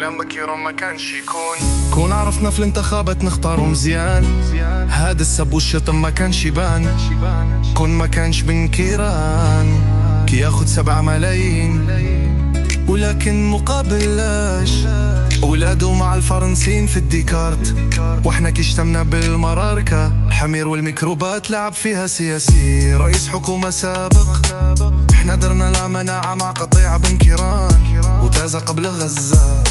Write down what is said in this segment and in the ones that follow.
احلام بكير ما كانش يكون. كون عرفنا في الانتخابات نختارو مزيان، هذا السب والشتم ما كانش يبان. كون ما كانش بن كيران كي ياخد 7 ملايين، ولكن مقابلاش ولاده مع الفرنسيين في الديكارت. واحنا كي اشتمنا بالمراركة الحمير والميكروبات لعب فيها سياسي رئيس حكومة سابق. احنا درنا لا مناعة مع قطيعة بن كيران، وتازا قبل غزة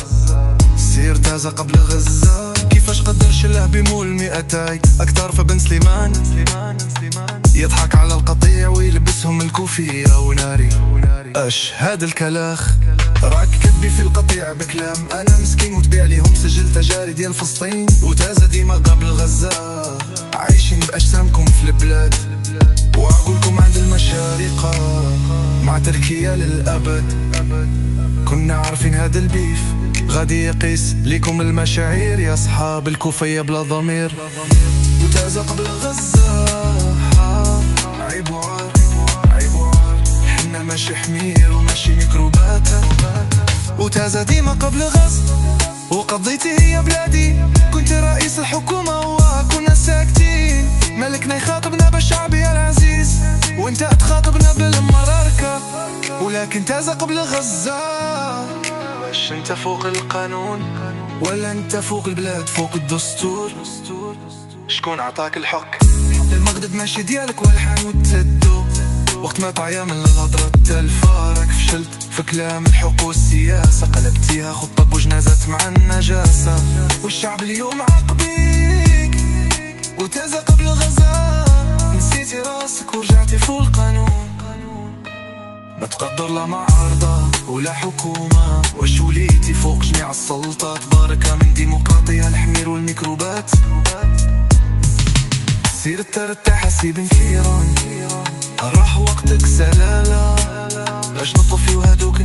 سير تازا قبل غزة. كيفاش قدر شله بمول 200 أكتر فبن سليمان يضحك على القطيع ويلبسهم الكوفية وناري. اش هاد الكلاخ راك كتبي في القطيع بكلام انا مسكين وتبيع ليهم سجل تجاري ديال فلسطين. وتازا ديما قبل غزة عايشين بأجسامكم في البلاد، وعقولكم عند المشارقة مع تركيا للأبد. كنا عارفين هاد البيف غادي يقيس ليكم المشاعر يا صحاب الكوفية بلا ضمير. وتازا قبل غزة عيب وعار عيب وعار، حنا ماشي حمير وماشي ميكروبات. وتازا ديما قبل غزة وقضيتي هي بلادي، كنت رئيس الحكومة وكنا ساكتين. ملكنا يخاطبنا بالشعبي العزيز وانت تخاطبنا بالمراركة، ولكن تازا قبل غزة. واش انت فوق القانون ولا انت فوق البلاد فوق الدستور؟ شكون عطاك الحق؟ المغرب ماشي ديالك والحانوت تدو. وقت ما طعيا من الهضرة التلفا راك فشلت في كلام الحقوق والسياسة، قلبتيها خطة بوجنازات مع النجاسة. والشعب اليوم عاقبيك وتازا قبل غزة، نسيتي راسك ورجعتي فوق القانون. ما تقدر لا معارضة ولا حكومة، واش وليتي فوق جميع السلطات. بركة من ديمقراطية الحمير والميكروبات. سير ترتاح سيبن كيران راح وقتك سلالة، باش نطفيو هادوك